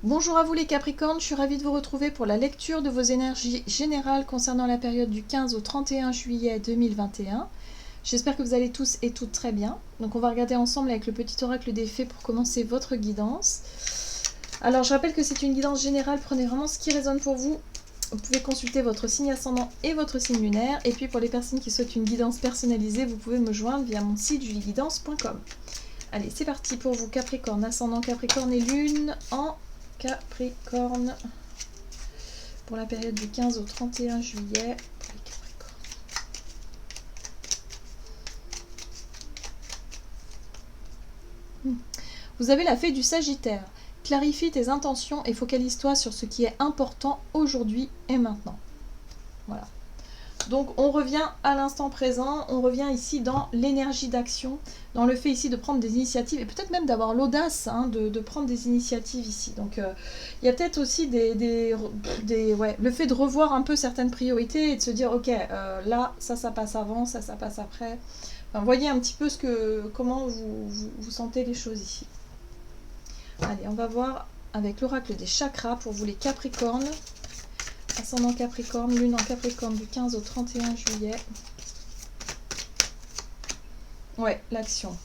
Bonjour à vous les Capricornes, je suis ravie de vous retrouver pour la lecture de vos énergies générales concernant la période du 15 au 31 juillet 2021. J'espère que vous allez tous et toutes très bien. Donc on va regarder ensemble avec le petit oracle des fées pour commencer votre guidance. Alors je rappelle que c'est une guidance générale, prenez vraiment ce qui résonne pour vous. Vous pouvez consulter votre signe ascendant et votre signe lunaire. Et puis pour les personnes qui souhaitent une guidance personnalisée, vous pouvez me joindre via mon site julieguidance.com. Allez, c'est parti pour vous Capricorne, ascendant Capricorne et lune en Capricorne pour la période du 15 au 31 juillet pour les Capricornes. Vous avez la fée du Sagittaire. Clarifie tes intentions et focalise-toi sur ce qui est important aujourd'hui et maintenant. Voilà. Donc on revient à l'instant présent, on revient ici dans l'énergie d'action, dans le fait ici de prendre des initiatives et peut-être même d'avoir l'audace de prendre des initiatives ici. Donc il y a peut-être aussi le fait de revoir un peu certaines priorités et de se dire ok là ça passe avant, ça passe après. Enfin, voyez un petit peu comment vous sentez les choses ici. Allez, on va voir avec l'oracle des chakras pour vous les Capricornes. Ascendant Capricorne, lune en Capricorne du 15 au 31 juillet. Ouais, l'action.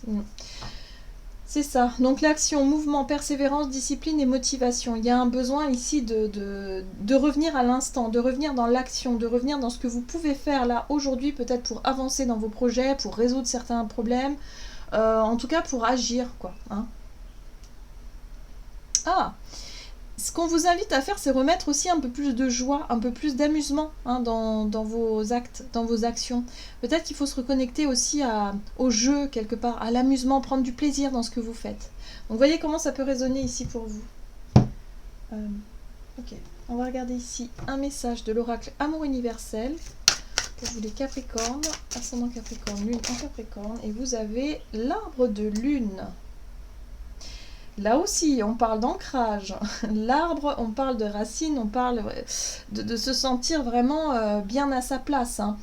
C'est ça. Donc l'action, mouvement, persévérance, discipline et motivation. Il y a un besoin ici de revenir à l'instant, de revenir dans l'action, de revenir dans ce que vous pouvez faire là aujourd'hui, peut-être pour avancer dans vos projets, pour résoudre certains problèmes, en tout cas pour agir, quoi. Hein. Ah, ce qu'on vous invite à faire, c'est remettre aussi un peu plus de joie, un peu plus d'amusement dans vos actes, dans vos actions. Peut-être qu'il faut se reconnecter aussi au jeu, quelque part, à l'amusement, prendre du plaisir dans ce que vous faites. Donc voyez comment ça peut résonner ici pour vous. Ok, on va regarder ici un message de l'oracle Amour universel pour vous les Capricornes, ascendant Capricorne, lune en Capricorne, et vous avez l'arbre de lune. Là aussi, on parle d'ancrage. L'arbre, on parle de racines, on parle de se sentir vraiment bien à sa place. Hein.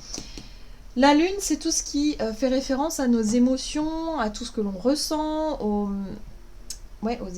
La lune, c'est tout ce qui fait référence à nos émotions, à tout ce que l'on ressent, aux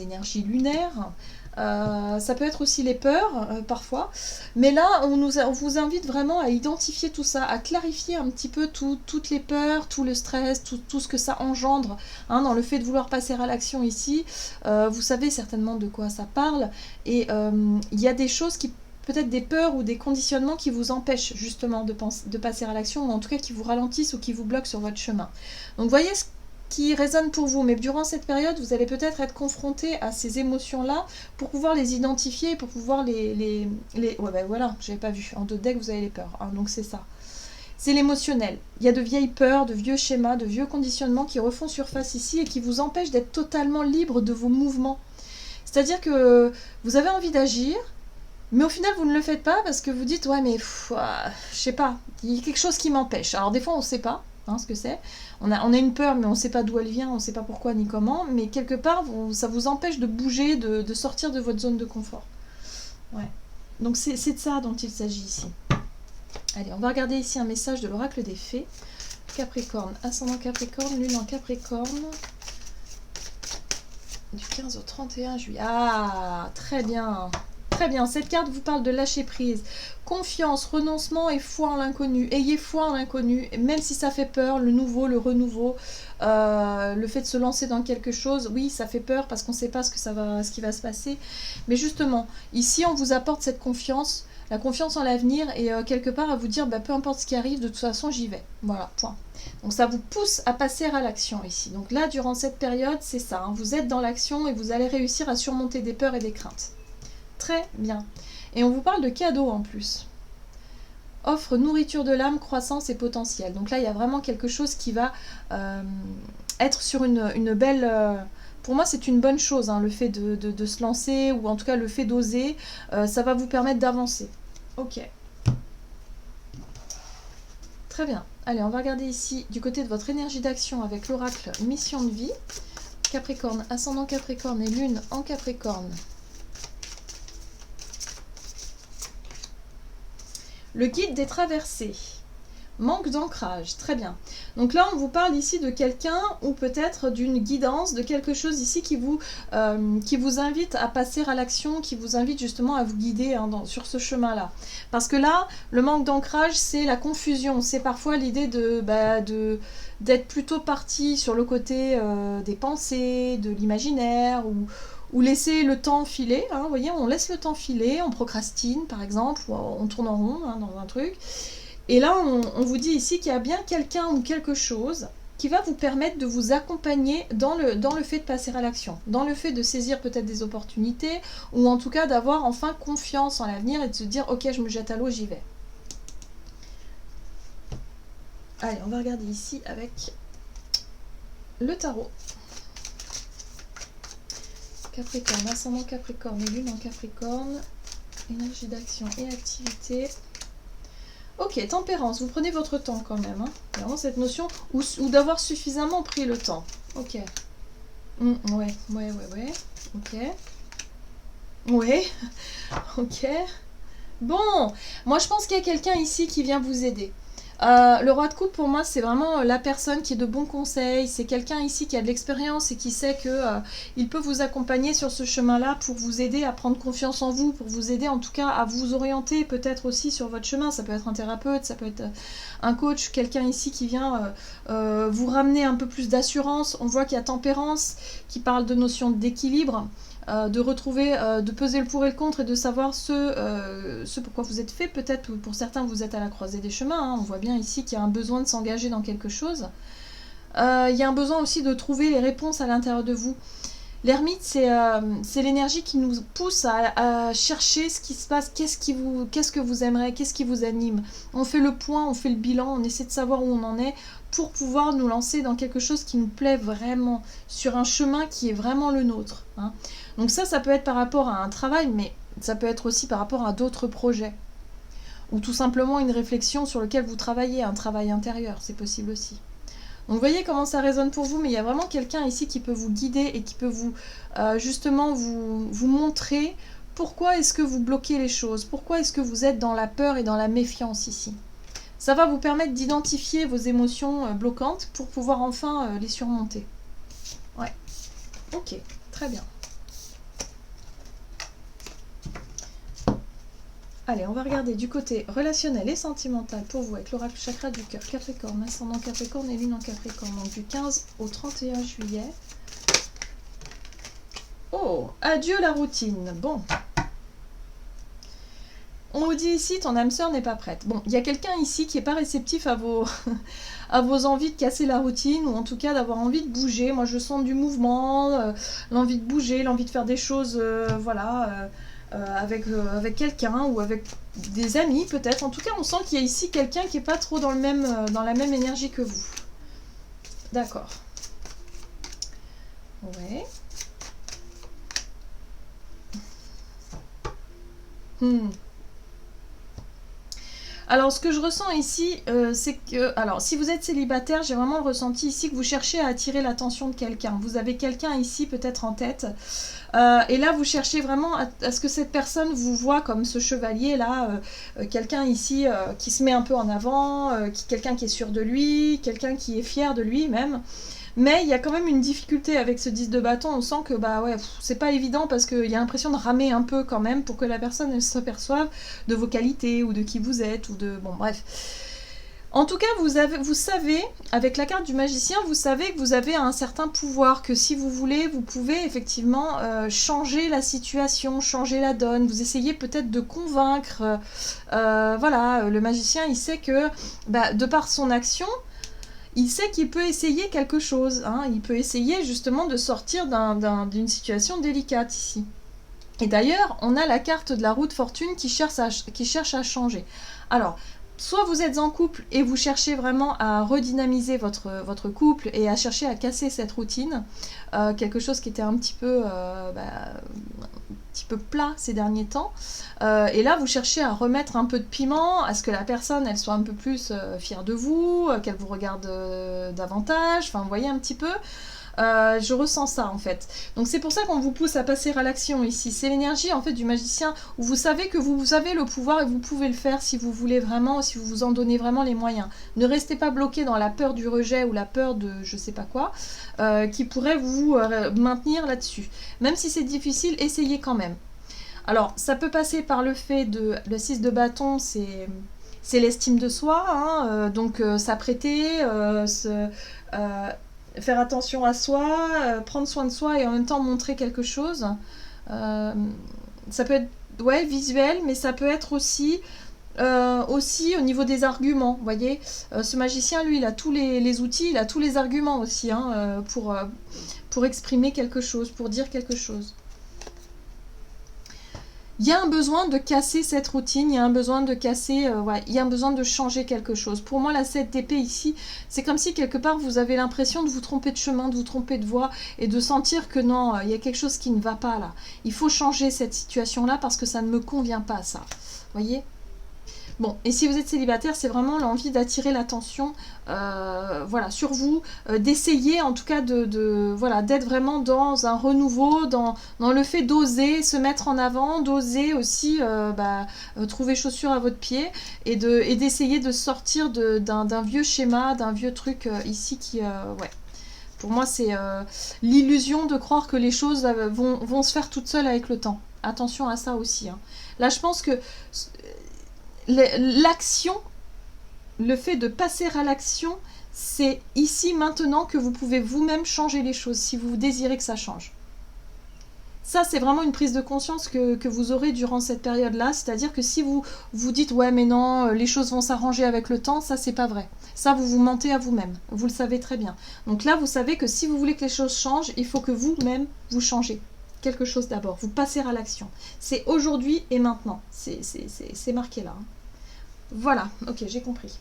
énergies lunaires. Ça peut être aussi les peurs parfois, mais là on vous invite vraiment à identifier tout ça, à clarifier un petit peu toutes les peurs, tout le stress, tout ce que ça engendre dans le fait de vouloir passer à l'action ici. Vous savez certainement de quoi ça parle, et il y a des choses qui peut-être des peurs ou des conditionnements qui vous empêchent justement de passer à l'action, ou en tout cas qui vous ralentissent ou qui vous bloquent sur votre chemin. Donc voyez ce qui résonne pour vous, mais durant cette période, vous allez peut-être être confronté à ces émotions-là pour pouvoir les identifier, pour pouvoir les... Ouais, ben voilà, j'avais pas vu. En 2 decks, vous avez les peurs, donc c'est ça. C'est l'émotionnel. Il y a de vieilles peurs, de vieux schémas, de vieux conditionnements qui refont surface ici et qui vous empêchent d'être totalement libre de vos mouvements. C'est-à-dire que vous avez envie d'agir, mais au final, vous ne le faites pas parce que vous dites, ouais, mais je sais pas, il y a quelque chose qui m'empêche. Alors des fois, on ne sait pas ce que c'est. On a une peur, mais on ne sait pas d'où elle vient, on ne sait pas pourquoi ni comment, mais quelque part, ça vous empêche de bouger, de sortir de votre zone de confort. Ouais. Donc c'est de ça dont il s'agit ici. Allez, on va regarder ici un message de l'oracle des fées. Capricorne, ascendant Capricorne, lune en Capricorne. Du 15 au 31 juillet. Ah, très bien. Très bien, cette carte vous parle de lâcher prise. Confiance, renoncement et foi en l'inconnu. Ayez foi en l'inconnu, même si ça fait peur, le nouveau, le renouveau, le fait de se lancer dans quelque chose, oui, ça fait peur parce qu'on ne sait pas ce qui va se passer. Mais justement, ici, on vous apporte cette confiance, la confiance en l'avenir et quelque part à vous dire, peu importe ce qui arrive, de toute façon, j'y vais. Voilà, point. Donc ça vous pousse à passer à l'action ici. Donc là, durant cette période, c'est ça. Vous êtes dans l'action et vous allez réussir à surmonter des peurs et des craintes. Très bien. Et on vous parle de cadeaux en plus. Offre nourriture de l'âme, croissance et potentiel. Donc là, il y a vraiment quelque chose qui va être sur une belle... pour moi, c'est une bonne chose, le fait de se lancer, ou en tout cas le fait d'oser. Ça va vous permettre d'avancer. Ok. Très bien. Allez, on va regarder ici du côté de votre énergie d'action avec l'oracle mission de vie. Capricorne, ascendant Capricorne et lune en Capricorne. Le guide des traversées. Manque d'ancrage, très bien. Donc là, on vous parle ici de quelqu'un ou peut-être d'une guidance, de quelque chose ici qui vous invite à passer à l'action, qui vous invite justement à vous guider hein, sur ce chemin-là. Parce que là, le manque d'ancrage, c'est la confusion. C'est parfois l'idée d'être plutôt parti sur le côté des pensées, de l'imaginaire, ou laisser le temps filer. Hein, vous voyez, on laisse le temps filer, on procrastine par exemple, ou on tourne en rond hein, dans un truc. Et là, on vous dit ici qu'il y a bien quelqu'un ou quelque chose qui va vous permettre de vous accompagner dans le fait de passer à l'action, dans le fait de saisir peut-être des opportunités, ou en tout cas d'avoir enfin confiance en l'avenir et de se dire « Ok, je me jette à l'eau, j'y vais ». Allez, on va regarder ici avec le tarot. Capricorne, ascendant Capricorne et lune en Capricorne, énergie d'action et activité. Ok, tempérance, vous prenez votre temps quand même. Hein. Vraiment cette notion, ou d'avoir suffisamment pris le temps. Ok. Ouais. Ok. Ouais. Ok. Bon, moi je pense qu'il y a quelqu'un ici qui vient vous aider. Le roi de coupe pour moi c'est vraiment la personne qui est de bons conseils, c'est quelqu'un ici qui a de l'expérience et qui sait que il peut vous accompagner sur ce chemin-là pour vous aider à prendre confiance en vous, pour vous aider en tout cas à vous orienter peut-être aussi sur votre chemin. Ça peut être un thérapeute, ça peut être un coach, quelqu'un ici qui vient vous ramener un peu plus d'assurance. On voit qu'il y a tempérance qui parle de notion d'équilibre. De retrouver, de peser le pour et le contre et de savoir ce pourquoi vous êtes fait. Peut-être pour certains vous êtes à la croisée des chemins, hein. On voit bien ici qu'il y a un besoin de s'engager dans quelque chose. Il y a un besoin aussi de trouver les réponses à l'intérieur de vous. L'ermite, c'est l'énergie qui nous pousse à chercher ce qui se passe, qu'est-ce que vous aimeriez, qu'est-ce qui vous anime. On fait le point, on fait le bilan, on essaie de savoir où on en est pour pouvoir nous lancer dans quelque chose qui nous plaît vraiment, sur un chemin qui est vraiment le nôtre. Hein. Donc ça peut être par rapport à un travail, mais ça peut être aussi par rapport à d'autres projets. Ou tout simplement une réflexion sur laquelle vous travaillez, un travail intérieur, c'est possible aussi. Donc vous voyez comment ça résonne pour vous, mais il y a vraiment quelqu'un ici qui peut vous guider et qui peut vous justement vous montrer pourquoi est-ce que vous bloquez les choses, pourquoi est-ce que vous êtes dans la peur et dans la méfiance ici. Ça va vous permettre d'identifier vos émotions bloquantes pour pouvoir enfin les surmonter. Ouais, ok, très bien. Allez, on va regarder du côté relationnel et sentimental pour vous avec l'oracle chakra du cœur Capricorne, ascendant Capricorne et lune en Capricorne, donc du 15 au 31 juillet. Oh, adieu la routine. Bon. On nous dit ici, ton âme sœur n'est pas prête. Bon, il y a quelqu'un ici qui n'est pas réceptif à vos envies de casser la routine, ou en tout cas d'avoir envie de bouger. Moi, je sens du mouvement, l'envie de bouger, l'envie de faire des choses, voilà... avec quelqu'un ou avec des amis peut-être. En tout cas, on sent qu'il y a ici quelqu'un qui n'est pas trop dans la même énergie que vous. D'accord. Ouais. Alors, ce que je ressens ici, c'est que... Alors, si vous êtes célibataire, j'ai vraiment ressenti ici que vous cherchez à attirer l'attention de quelqu'un. Vous avez quelqu'un ici, peut-être en tête. Et là, vous cherchez vraiment à ce que cette personne vous voit comme ce chevalier-là. Quelqu'un ici qui se met un peu en avant, quelqu'un qui est sûr de lui, quelqu'un qui est fier de lui même. Mais il y a quand même une difficulté avec ce 10 de bâton. On sent que c'est pas évident parce qu'il y a l'impression de ramer un peu quand même pour que la personne s'aperçoive de vos qualités ou de qui vous êtes ou de... Bon, bref. En tout cas, vous savez, avec la carte du magicien, vous savez que vous avez un certain pouvoir, que si vous voulez, vous pouvez effectivement changer la situation, changer la donne. Vous essayez peut-être de convaincre. Voilà, le magicien, il sait que, de par son action... Il sait qu'il peut essayer quelque chose, hein. Il peut essayer justement de sortir d'une situation délicate ici. Et d'ailleurs, on a la carte de la roue de fortune qui cherche à changer. Alors, soit vous êtes en couple et vous cherchez vraiment à redynamiser votre couple et à chercher à casser cette routine, quelque chose qui était un petit peu plat ces derniers temps. Et là, vous cherchez à remettre un peu de piment, à ce que la personne, elle soit un peu plus fière de vous, qu'elle vous regarde davantage. Enfin, vous voyez un petit peu. Je ressens ça en fait. Donc c'est pour ça qu'on vous pousse à passer à l'action ici. C'est l'énergie en fait du magicien où vous savez que vous avez le pouvoir et vous pouvez le faire si vous voulez vraiment, si vous vous en donnez vraiment les moyens. Ne restez pas bloqué dans la peur du rejet ou la peur de je sais pas quoi qui pourrait vous maintenir là-dessus. Même si c'est difficile, essayez quand même. Alors, ça peut passer par le fait de... Le 6 de bâton, c'est l'estime de soi, hein, donc s'apprêter, faire attention à soi, prendre soin de soi et en même temps montrer quelque chose. Ça peut être ouais, visuel, mais ça peut être aussi au niveau des arguments, vous voyez. Ce magicien, lui, il a tous les outils, il a tous les arguments aussi hein, pour exprimer quelque chose, pour dire quelque chose. Il y a un besoin de casser cette routine, il y a un besoin de casser, ouais, il y a un besoin de changer quelque chose. Pour moi, la 7 d'épée ici, c'est comme si quelque part vous avez l'impression de vous tromper de chemin, de vous tromper de voie et de sentir que non, il y a quelque chose qui ne va pas là. Il faut changer cette situation-là parce que ça ne me convient pas, ça. Vous voyez ? Bon, et si vous êtes célibataire, c'est vraiment l'envie d'attirer l'attention voilà, sur vous, d'essayer en tout cas voilà, d'être vraiment dans un renouveau, dans le fait d'oser se mettre en avant, d'oser aussi trouver chaussures à votre pied et d'essayer de sortir d'un vieux schéma, d'un vieux truc ici qui... ouais. Pour moi, c'est l'illusion de croire que les choses vont se faire toutes seules avec le temps. Attention à ça aussi. Hein. Là, je pense que... L'action, le fait de passer à l'action, c'est ici, maintenant, que vous pouvez vous-même changer les choses, si vous désirez que ça change. Ça, c'est vraiment une prise de conscience que vous aurez durant cette période-là, c'est-à-dire que si vous vous dites « ouais, mais non, les choses vont s'arranger avec le temps », ça, c'est pas vrai. Ça, vous vous mentez à vous-même, vous le savez très bien. Donc là, vous savez que si vous voulez que les choses changent, il faut que vous-même, vous changez quelque chose d'abord, vous passez à l'action. C'est aujourd'hui et maintenant, c'est marqué là. Hein. Voilà, ok, j'ai compris.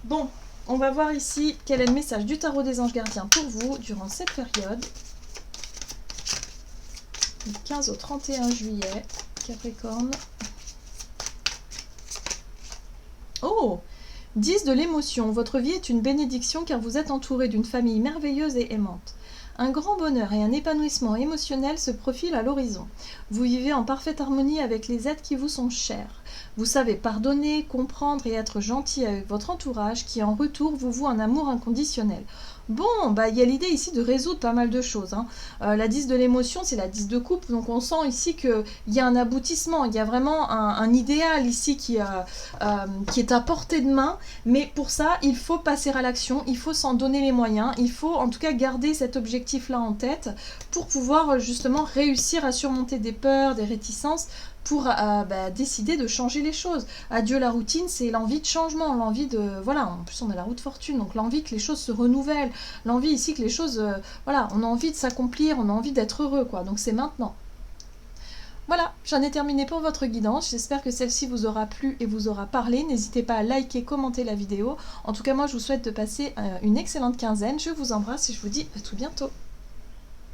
Bon, on va voir ici quel est le message du tarot des anges gardiens pour vous durant cette période. Du 15 au 31 juillet, Capricorne. Oh, 10 de l'émotion. Votre vie est une bénédiction car vous êtes entouré d'une famille merveilleuse et aimante. Un grand bonheur et un épanouissement émotionnel se profilent à l'horizon. Vous vivez en parfaite harmonie avec les êtres qui vous sont chers. Vous savez pardonner, comprendre et être gentil avec votre entourage qui en retour vous voue un amour inconditionnel. Bon, il y a l'idée ici de résoudre pas mal de choses. Hein. La 10 de l'émotion, c'est la 10 de coupe, donc on sent ici qu'il y a un aboutissement, il y a vraiment un idéal ici qui est à portée de main, mais pour ça, il faut passer à l'action, il faut s'en donner les moyens, il faut en tout cas garder cet objectif-là en tête pour pouvoir justement réussir à surmonter des peurs, des réticences, pour décider de changer les choses. Adieu la routine, c'est l'envie de changement, l'envie de... Voilà, en plus on a la roue de fortune, donc l'envie que les choses se renouvellent, l'envie ici que les choses... voilà, on a envie de s'accomplir, on a envie d'être heureux, quoi. Donc c'est maintenant. Voilà, j'en ai terminé pour votre guidance. J'espère que celle-ci vous aura plu et vous aura parlé. N'hésitez pas à liker, commenter la vidéo. En tout cas, moi, je vous souhaite de passer une excellente quinzaine. Je vous embrasse et je vous dis à tout bientôt.